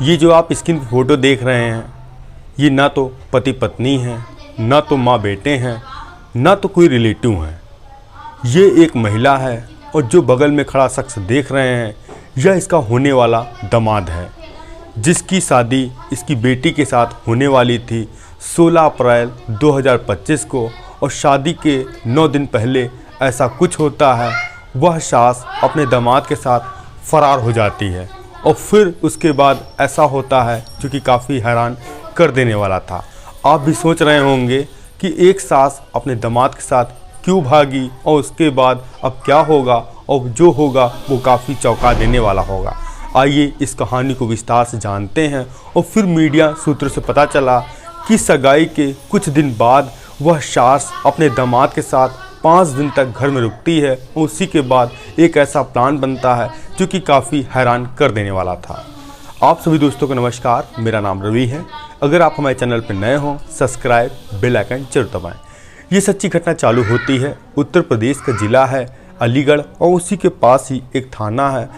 ये जो आप स्क्रीन पर फोटो देख रहे हैं, ये ना तो पति पत्नी हैं, ना तो माँ बेटे हैं, ना तो कोई रिलेटिव हैं। ये एक महिला है और जो बगल में खड़ा शख्स देख रहे हैं, यह इसका होने वाला दामाद है, जिसकी शादी इसकी बेटी के साथ होने वाली थी 16 अप्रैल 2025 को। और शादी के 9 दिन पहले ऐसा कुछ होता है, वह सास अपने दामाद के साथ फरार हो जाती है। और फिर उसके बाद ऐसा होता है जो कि काफ़ी हैरान कर देने वाला था। आप भी सोच रहे होंगे कि एक सास अपने दामाद के साथ क्यों भागी और उसके बाद अब क्या होगा, और जो होगा वो काफ़ी चौंका देने वाला होगा। आइए इस कहानी को विस्तार से जानते हैं। और फिर मीडिया सूत्रों से पता चला कि सगाई के कुछ दिन बाद वह सास अपने दामाद के साथ 5 दिन तक घर में रुकती है। और उसी के बाद एक ऐसा प्लान बनता है जो कि काफ़ी हैरान कर देने वाला था। आप सभी दोस्तों को नमस्कार, मेरा नाम रवि है। अगर आप हमारे चैनल पर नए हों, सब्सक्राइब, बेल आइकन जरूर दबाएं। ये सच्ची घटना चालू होती है उत्तर प्रदेश का ज़िला है अलीगढ़, और उसी के पास ही एक थाना है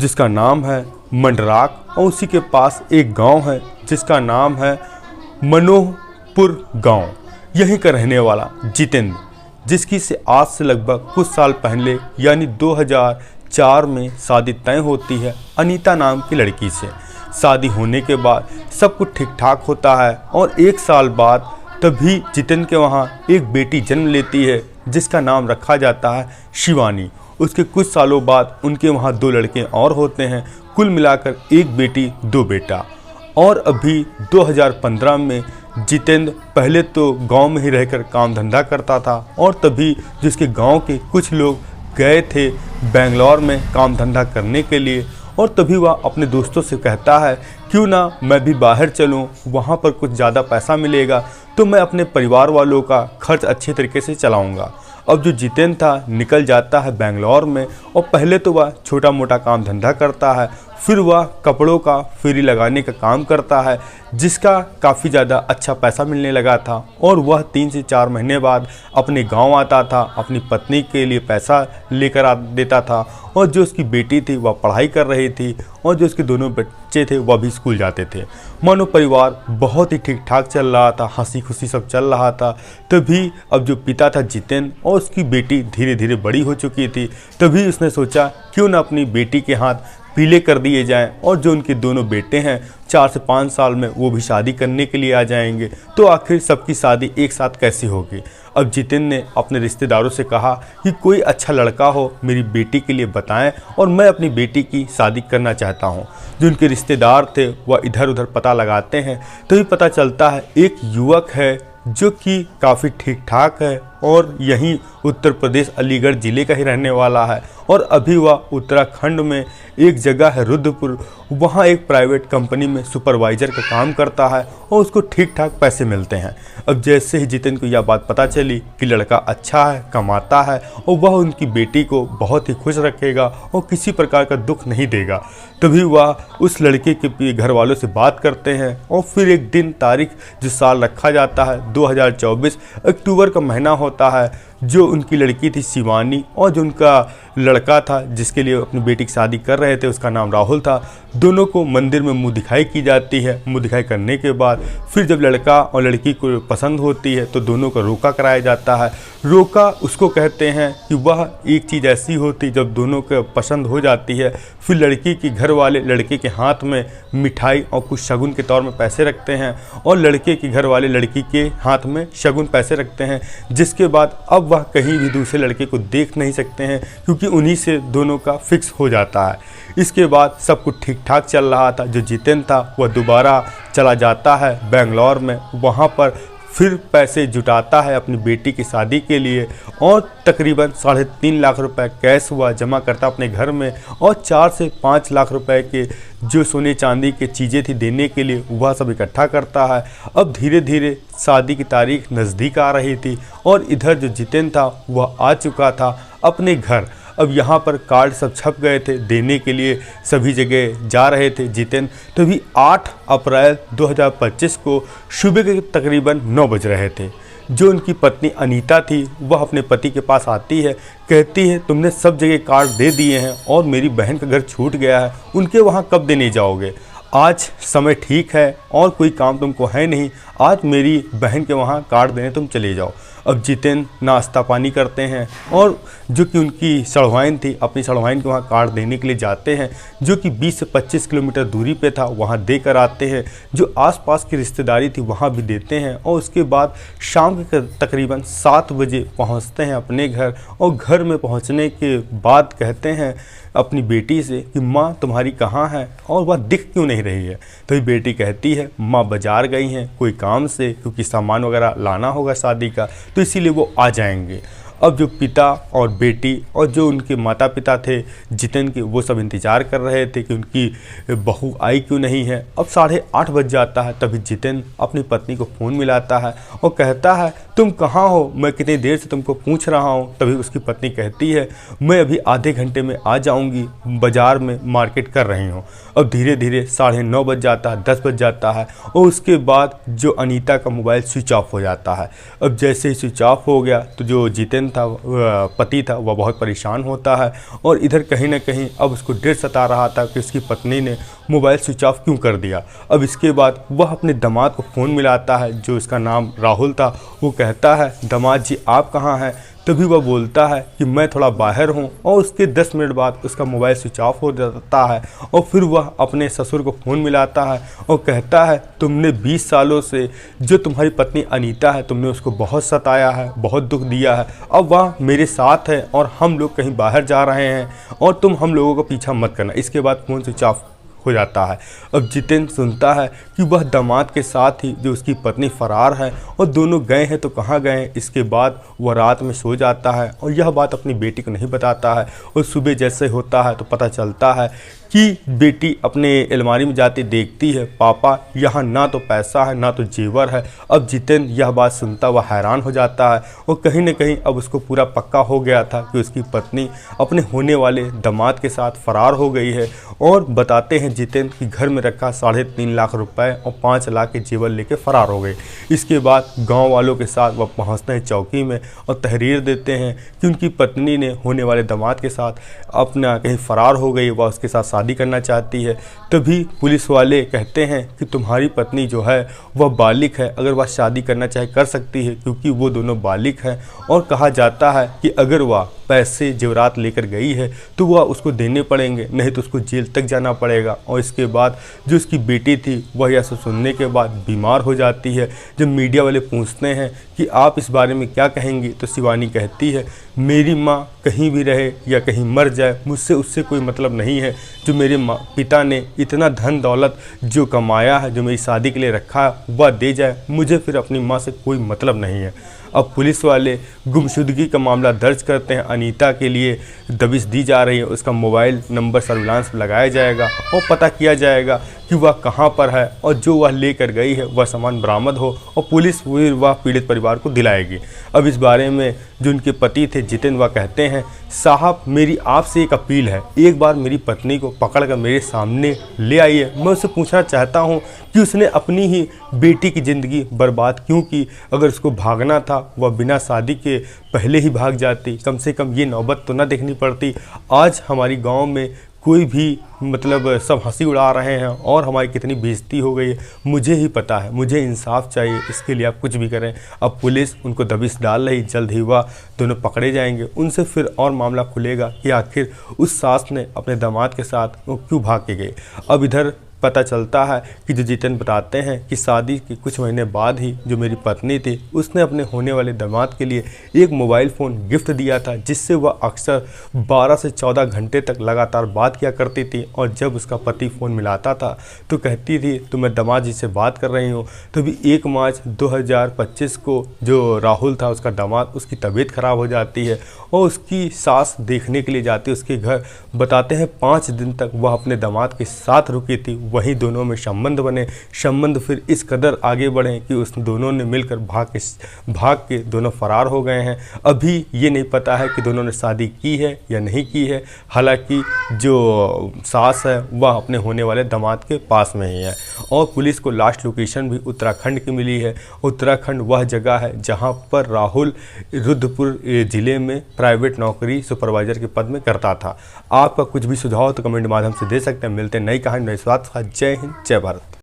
जिसका नाम है मंडराक, और उसी के पास एक गांव है जिसका नाम है मनोहपुर गांव। यहीं का रहने वाला जितेंद्र, जिसकी से आज से लगभग कुछ साल पहले यानी 2004 में शादी तय होती है अनीता नाम की लड़की से। शादी होने के बाद सब कुछ ठीक ठाक होता है और 1 साल बाद तभी जितेंद्र के वहाँ एक बेटी जन्म लेती है जिसका नाम रखा जाता है शिवानी। उसके कुछ सालों बाद उनके वहाँ 2 लड़के और होते हैं, कुल मिलाकर 1 बेटी 2 बेटा। और अभी 2015 में जितेंद्र पहले तो गांव में ही रहकर काम धंधा करता था, और तभी जिसके गांव के कुछ लोग गए थे बेंगलोर में काम धंधा करने के लिए। और तभी वह अपने दोस्तों से कहता है क्यों ना मैं भी बाहर चलूं, वहां पर कुछ ज़्यादा पैसा मिलेगा तो मैं अपने परिवार वालों का खर्च अच्छे तरीके से चलाऊंगा। अब जो जितेंद्र था निकल जाता है बेंगलोर में, और पहले तो वह छोटा मोटा काम धंधा करता है, फिर वह कपड़ों का फेरी लगाने का काम करता है जिसका काफ़ी ज़्यादा अच्छा पैसा मिलने लगा था। और वह 3 से 4 महीने बाद अपने गांव आता था, अपनी पत्नी के लिए पैसा लेकर आ देता था, और जो उसकी बेटी थी वह पढ़ाई कर रही थी, और जो उसके दोनों बच्चे थे वह भी स्कूल जाते थे। मानो परिवार बहुत ही ठीक ठाक चल रहा था, हंसी खुशी सब चल रहा था। तभी अब जो पिता था जितेंद्र और उसकी बेटी धीरे धीरे बड़ी हो चुकी थी, तभी उसने सोचा क्यों ना अपनी बेटी के हाथ पीले कर दिए जाएं, और जो उनके दोनों बेटे हैं 4 से 5 साल में वो भी शादी करने के लिए आ जाएंगे, तो आखिर सबकी शादी एक साथ कैसी होगी। अब जितेंद्र ने अपने रिश्तेदारों से कहा कि कोई अच्छा लड़का हो मेरी बेटी के लिए बताएं, और मैं अपनी बेटी की शादी करना चाहता हूं। जो उनके रिश्तेदार थे वह इधर उधर पता लगाते हैं, तभी पता चलता है एक युवक है जो कि काफ़ी ठीक ठाक है और यहीं उत्तर प्रदेश अलीगढ़ ज़िले का ही रहने वाला है। और अभी वह उत्तराखंड में एक जगह है रुद्रपुर, वहाँ एक प्राइवेट कंपनी में सुपरवाइज़र का काम करता है और उसको ठीक ठाक पैसे मिलते हैं। अब जैसे ही जितेंद्र को यह बात पता चली कि लड़का अच्छा है, कमाता है और वह उनकी बेटी को बहुत ही खुश रखेगा और किसी प्रकार का दुख नहीं देगा, तभी वह उस लड़के के घर वालों से बात करते हैं। और फिर एक दिन तारीख जो साल रखा जाता है 2024 अक्टूबर का महीना होता है, जो उनकी लड़की थी शिवानी और जो उनका लड़का था जिसके लिए अपनी बेटी की शादी कर रहे थे उसका नाम राहुल था, दोनों को मंदिर में मुँह दिखाई की जाती है। मुँह दिखाई करने के बाद फिर जब लड़का और लड़की को पसंद होती है तो दोनों का रोका कराया जाता है। रोका उसको कहते हैं कि वह एक चीज़ ऐसी होती जब दोनों को पसंद हो जाती है, फिर लड़की के घर वाले लड़के के हाथ में मिठाई और कुछ शगुन के तौर में पैसे रखते हैं, और लड़के के घर वाले लड़की के हाथ में शगुन पैसे रखते हैं, जिसके बाद अब वह कहीं भी दूसरे लड़के को देख नहीं सकते हैं क्योंकि उन्हीं से दोनों का फिक्स हो जाता है। इसके बाद सब कुछ ठीक ठाक चल रहा था। जो जितेंद्र था वह दोबारा चला जाता है बेंगलोर में, वहाँ पर फिर पैसे जुटाता है अपनी बेटी की शादी के लिए, और तकरीबन 3.5 लाख रुपए कैश हुआ जमा करता अपने घर में, और 4 से 5 लाख रुपए के जो सोने चांदी के चीज़ें थी देने के लिए वह सब इकट्ठा करता है। अब धीरे धीरे शादी की तारीख नज़दीक आ रही थी और इधर जो जितेंद्र था वह आ चुका था अपने घर। अब यहाँ पर कार्ड सब छप गए थे, देने के लिए सभी जगह जा रहे थे जितेंद्र। तभी 8 अप्रैल 2025 को सुबह के तकरीबन 9 बज रहे थे। जो उनकी पत्नी अनीता थी वह अपने पति के पास आती है, कहती है तुमने सब जगह कार्ड दे दिए हैं और मेरी बहन का घर छूट गया है, उनके वहाँ कब देने जाओगे। आज समय ठीक है और कोई काम तुमको है नहीं, आज मेरी बहन के वहाँ कार्ड देने तुम चले जाओ। अब जितेंद्र नाश्ता पानी करते हैं और जो कि उनकी सड़वाइन थी, अपनी सड़वाइन के वहाँ कार्ड देने के लिए जाते हैं, जो कि 20 से 25 किलोमीटर दूरी पे था, वहाँ देकर आते हैं। जो आसपास की रिश्तेदारी थी वहाँ भी देते हैं और उसके बाद शाम के तकरीबन 7 बजे पहुँचते हैं अपने घर। और घर में पहुँचने के बाद कहते हैं अपनी बेटी से कि माँ तुम्हारी कहाँ है और वह दिख क्यों नहीं रही है। तो बेटी कहती है माँ बाज़ार गई हैं कोई काम से, क्योंकि सामान वगैरह लाना होगा शादी का, तो इसीलिए वो आ जाएंगे। अब जो पिता और बेटी और जो उनके माता पिता थे जितेंद्र के, वो सब इंतज़ार कर रहे थे कि उनकी बहू आई क्यों नहीं है। अब 8:30 बज जाता है, तभी जितेंद्र अपनी पत्नी को फ़ोन मिलाता है और कहता है तुम कहाँ हो, मैं कितनी देर से तुमको पूछ रहा हूँ। तभी उसकी पत्नी कहती है मैं अभी आधे घंटे में आ जाऊँगी, बाज़ार में मार्केट कर रही हूँ। अब धीरे धीरे 9:30 बज जाता है, 10 बज जाता है और उसके बाद जो अनीता का मोबाइल स्विच ऑफ हो जाता है। अब जैसे ही स्विच ऑफ हो गया तो जो जितेंद्र था, पति था, वह बहुत परेशान होता है और इधर कहीं ना कहीं अब उसको डर सता रहा था कि उसकी पत्नी ने मोबाइल स्विच ऑफ क्यों कर दिया। अब इसके बाद वह अपने दामाद को फ़ोन मिलाता है, जो इसका नाम राहुल था। वो कहता है दामाद जी आप कहाँ हैं। तभी वह बोलता है कि मैं थोड़ा बाहर हूँ और उसके 10 मिनट बाद उसका मोबाइल स्विच ऑफ हो जाता है और फिर वह अपने ससुर को फ़ोन मिलाता है और कहता है तुमने 20 सालों से जो तुम्हारी पत्नी अनीता है, तुमने उसको बहुत सताया है, बहुत दुख दिया है। अब वह मेरे साथ है और हम लोग कहीं बाहर जा रहे हैं और तुम हम लोगों को पीछा मत करना। इसके बाद फ़ोन स्विच ऑफ हो जाता है। अब जितेंद्र सुनता है कि वह दामाद के साथ ही जो उसकी पत्नी फरार है और दोनों गए हैं तो कहाँ गए हैं। इसके बाद वह रात में सो जाता है और यह बात अपनी बेटी को नहीं बताता है। और सुबह जैसे होता है तो पता चलता है कि बेटी अपने अलमारी में जाती देखती है पापा यहाँ ना तो पैसा है ना तो जेवर है। अब जितेंद्र यह बात सुनता वह हैरान हो जाता है और कहीं न कहीं अब उसको पूरा पक्का हो गया था कि उसकी पत्नी अपने होने वाले दामाद के साथ फरार हो गई है। और बताते हैं जितेंद्र कि घर में रखा 3.5 लाख रुपए और 5 लाख के जेवर लेके फरार हो गए। इसके बाद गाँव वालों के साथ वह पहुँचते हैं चौकी में और तहरीर देते हैं कि उनकी पत्नी ने होने वाले दामाद के साथ अपना कहीं फरार हो गई, वह उसके साथ शादी करना चाहती है। तभी पुलिस वाले कहते हैं कि तुम्हारी पत्नी जो है वह बालिग है, अगर वह शादी करना चाहे कर सकती है क्योंकि वो दोनों बालिग हैं। और कहा जाता है कि अगर वह पैसे जेवरात लेकर गई है तो वह उसको देने पड़ेंगे, नहीं तो उसको जेल तक जाना पड़ेगा। और इसके बाद जो उसकी बेटी थी वह यह सब सुनने के बाद बीमार हो जाती है। जब मीडिया वाले पूछते हैं कि आप इस बारे में क्या कहेंगी, तो शिवानी कहती है मेरी माँ कहीं भी रहे या कहीं मर जाए, मुझसे उससे कोई मतलब नहीं है। जो मेरे पिता ने इतना धन दौलत जो कमाया है, जो मेरी शादी के लिए रखा है, वह दे जाए, मुझे फिर अपनी माँ से कोई मतलब नहीं है। अब पुलिस वाले गुमशुदगी का मामला दर्ज करते हैं। अनीता के लिए दबिश दी जा रही है, उसका मोबाइल नंबर सर्विलांस पर लगाया जाएगा और पता किया जाएगा कि वह कहाँ पर है और जो वह लेकर गई है वह सामान बरामद हो और पुलिस वह पीड़ित परिवार को दिलाएगी। अब इस बारे में जो उनके पति थे जितेंद्र, वह कहते हैं साहब मेरी आपसे एक अपील है, एक बार मेरी पत्नी को पकड़कर मेरे सामने ले आइए। मैं उससे पूछना चाहता हूँ कि उसने अपनी ही बेटी की ज़िंदगी बर्बाद क्यों की। अगर उसको भागना था वह बिना शादी के पहले ही भाग जाती, कम से कम ये नौबत तो ना देखनी पड़ती। आज हमारी गांव में कोई भी मतलब सब हंसी उड़ा रहे हैं और हमारी कितनी बेइज्जती हो गई है, मुझे ही पता है, मुझे इंसाफ चाहिए, इसके लिए आप कुछ भी करें। अब पुलिस उनको दबिश डाल रही, जल्द ही वह दोनों पकड़े जाएंगे। उनसे फिर और मामला खुलेगा कि आखिर उस सास ने अपने दामाद के साथ वो क्यों भाग के गए। अब इधर पता चलता है कि जो जितेंद्र बताते हैं कि शादी के कुछ महीने बाद ही जो मेरी पत्नी थी उसने अपने होने वाले दामाद के लिए एक मोबाइल फ़ोन गिफ्ट दिया था, जिससे वह अक्सर 12 से 14 घंटे तक लगातार बात किया करती थी। और जब उसका पति फ़ोन मिलाता था तो कहती थी तो मैं दामाद जी से बात कर रही हूँ। तभी 1 मार्च 2025 को जो राहुल था उसका दामाद, उसकी तबीयत ख़राब हो जाती है और उसकी सास देखने के लिए जाती है उसके घर। बताते हैं 5 दिन तक वह अपने दामाद के साथ रुकी थी, वहीं दोनों में संबंध बने। संबंध फिर इस कदर आगे बढ़े कि उस दोनों ने मिलकर भाग के दोनों फरार हो गए हैं। अभी ये नहीं पता है कि दोनों ने शादी की है या नहीं की है। हालांकि जो सास है वह अपने होने वाले दामाद के पास में ही है। और पुलिस को लास्ट लोकेशन भी उत्तराखंड की मिली है। उत्तराखंड वह जगह है जहां पर राहुल रुद्रपुर ज़िले में प्राइवेट नौकरी सुपरवाइजर के पद में करता था। आपका कुछ भी सुझाव तो कमेंट माध्यम से दे सकते हैं। मिलते हैं नई कहानी नए स्वाद। जय हिंद, जय भारत।